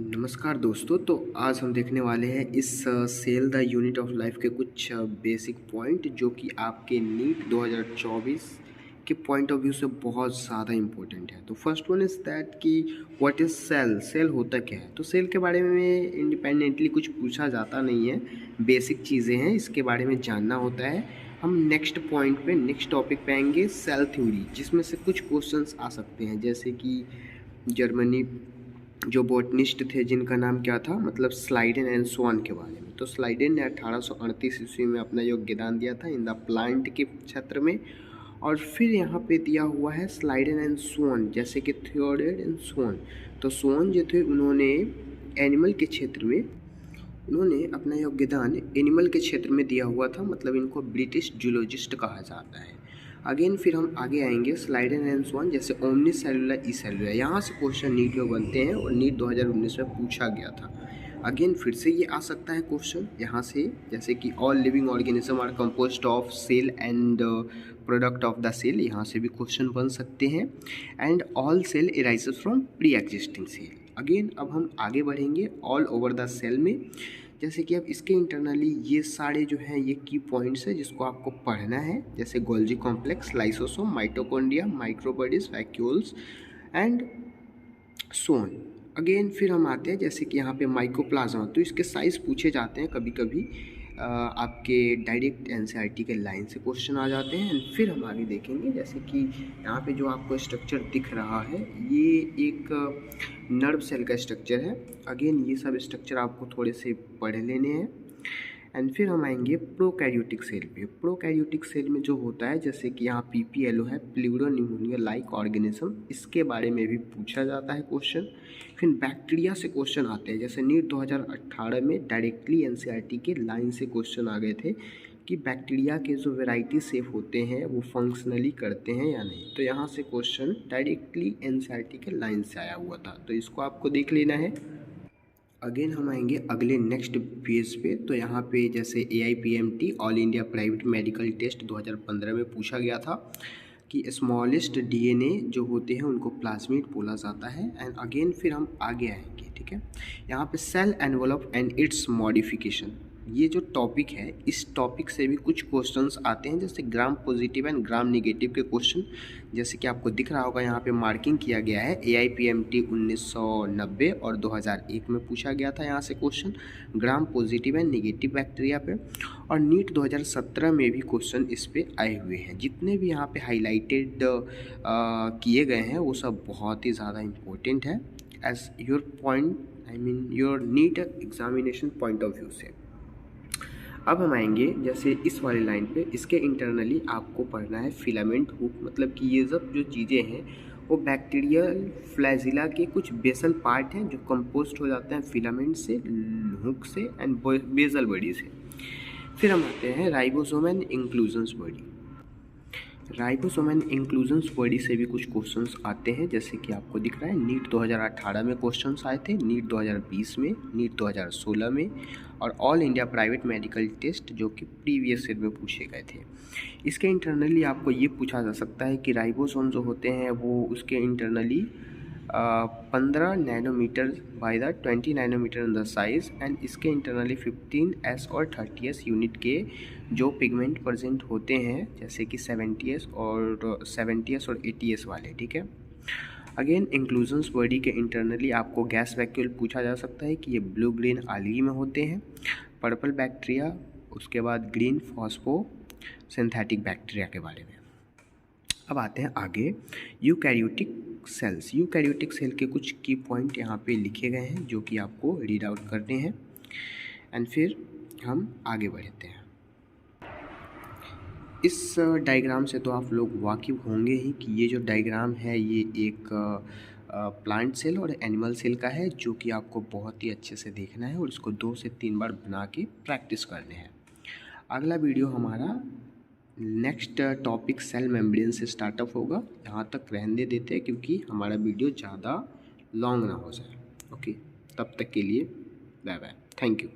नमस्कार दोस्तों। तो आज हम देखने वाले हैं इस cell the unit of life के कुछ बेसिक पॉइंट जो कि आपके नीट 2024 के पॉइंट ऑफ व्यू से बहुत ज़्यादा इम्पोर्टेंट है। तो फर्स्ट वन इज़ दैट कि व्हाट इज़ सेल, सेल होता क्या है। तो सेल के बारे में इंडिपेंडेंटली कुछ पूछा जाता नहीं है, बेसिक चीज़ें हैं, इसके बारे में जानना होता है। हम नेक्स्ट पॉइंट पे, नेक्स्ट टॉपिक पे आएंगे सेल थ्योरी, जिसमें से कुछ क्वेश्चंस आ सकते हैं, जैसे कि जर्मनी जो बॉटनिस्ट थे जिनका नाम क्या था, मतलब स्लाइडेन एंड स्वान के बारे में। तो स्लाइडेन ने 1838 ईस्वी में अपना योगदान दिया था इन द प्लांट के क्षेत्र में। और फिर यहाँ पे दिया हुआ है स्लाइडेन एंड स्वान, जैसे कि थियोडेड एंड स्वान। तो स्वान जो थे उन्होंने एनिमल के क्षेत्र में उन्होंने अपना योगदान एनिमल के क्षेत्र में दिया हुआ था, मतलब इनको ब्रिटिश जूलॉजिस्ट कहा जाता है। अगेन फिर हम आगे आएंगे स्लाइडेन एंड स्वान, जैसे ओमनी सेलुलर ई सेलुलर, यहाँ से क्वेश्चन नीट में बनते हैं और नीट 2019 में पूछा गया था। अगेन फिर से ये आ सकता है क्वेश्चन यहाँ से, जैसे कि all living organism are composed of cell and product of the cell, यहाँ से भी क्वेश्चन बन सकते हैं। And all cell arises from pre existing cell. Again अब हम आगे बढ़ेंगे ऑल ओवर द सेल में, जैसे कि अब इसके इंटरनली ये सारे जो हैं ये की पॉइंट्स है जिसको आपको पढ़ना है, जैसे Golgi complex, lysosome, mitochondria, microbodies, vacuoles and so on. Again फिर हम आते हैं जैसे कि यहाँ पे माइकोप्लाज्मा, तो इसके साइज़ पूछे जाते हैं कभी कभी, आपके डायरेक्ट एनसीईआरटी के लाइन से क्वेश्चन आ जाते हैं। एंड फिर हम आगे देखेंगे जैसे कि यहाँ पे जो आपको स्ट्रक्चर दिख रहा है ये एक नर्व सेल का स्ट्रक्चर है। अगेन ये सब स्ट्रक्चर आपको थोड़े से पढ़ लेने हैं। एंड फिर हम आएंगे प्रोकैरियोटिक सेल पे। प्रोकैरियोटिक सेल में जो होता है, जैसे कि यहाँ पीपीएलओ है, प्लूरोनिमोनिया लाइक ऑर्गेनिज्म, इसके बारे में भी पूछा जाता है क्वेश्चन। फिर बैक्टीरिया से क्वेश्चन आते हैं, जैसे नीट 2018 में डायरेक्टली एनसीईआरटी के लाइन से क्वेश्चन आ गए थे कि बैक्टीरिया के जो वेराइटी सेफ होते हैं वो फंक्शनली करते हैं या नहीं। तो यहाँ से क्वेश्चन डायरेक्टली एनसीईआरटी के लाइन से आया हुआ था, तो इसको आपको देख लेना है। अगेन हम आएंगे अगले नेक्स्ट पेज पे। तो यहाँ पे जैसे AIPMT all India private medical test 2015 में पूछा गया था कि स्मॉलेस्ट DNA जो होते हैं उनको प्लाज्मिड बोला जाता है। एंड अगेन फिर हम आगे आएंगे, ठीक है। यहाँ पे cell envelope and its modification, ये जो टॉपिक है इस टॉपिक से भी कुछ क्वेश्चंस आते हैं, जैसे gram positive and gram negative के क्वेश्चन, जैसे कि आपको दिख रहा होगा यहाँ पे मार्किंग किया गया है। AIPMT 1990 और 2001 में पूछा गया था यहाँ से question gram positive and negative bacteria पे। और नीट 2017 में भी क्वेश्चन इस पे आए हुए हैं। जितने भी यहाँ पे हाईलाइटेड किए गए हैं वो सब बहुत ही ज़्यादा इम्पोर्टेंट है as your point, I mean your NEET examination point of view से। अब हम आएंगे जैसे इस वाली लाइन पे, इसके इंटरनली आपको पढ़ना है फिलामेंट हुक, मतलब कि ये सब जो चीज़ें हैं वो बैक्टीरियल फ्लैजिला के कुछ बेसल पार्ट हैं जो कंपोस्ट हो जाते हैं फिलामेंट से, हुक से एंड बेसल बॉडी से। फिर हम आते हैं ribosome and inclusions body. Ribosome and inclusions body से भी कुछ क्वेश्चंस आते हैं, जैसे कि आपको दिख रहा है नीट 2018 में क्वेश्चंस आए थे, नीट 2020 में, नीट 2016 में और all India private medical test जो कि प्रीवियस ईयर में पूछे गए थे। इसके इंटरनली आपको ये पूछा जा सकता है कि राइबोसोम जो होते हैं वो उसके internally 15 nanometer by the 20 nanometer in the size and इसके इंटरनली 15S और 30S यूनिट के जो पिगमेंट प्रेजेंट होते हैं, जैसे कि 70S और 80S वाले, ठीक है। अगेन इंक्लूजन्स बॉडी के इंटरनली आपको गैस वैक्यूल पूछा जा सकता है कि ये ब्लू ग्रीन आलगी में होते हैं, पर्पल बैक्टीरिया, उसके बाद ग्रीन फॉस्फो सिंथेटिक बैक्टीरिया के बारे में। अब आते हैं आगे यूकैरियोटिक सेल्स। यूकैरियोटिक सेल के कुछ की पॉइंट यहाँ पे लिखे गए हैं जो कि आपको रीड आउट करने हैं एंड फिर हम आगे बढ़ते हैं। इस डायग्राम से तो आप लोग वाकिफ़ होंगे ही कि ये जो डायग्राम है ये एक प्लांट सेल और एनिमल सेल का है, जो कि आपको बहुत ही अच्छे से देखना है और इसको 2 से 3 बार बना के प्रैक्टिस करने हैं। अगला वीडियो हमारा नेक्स्ट टॉपिक सेल मेम्ब्रेन से स्टार्टअप होगा, यहाँ तक रहने देते हैं क्योंकि हमारा वीडियो ज़्यादा लॉन्ग ना हो जाए। ओके, तब तक के लिए बाय बाय, थैंक यू।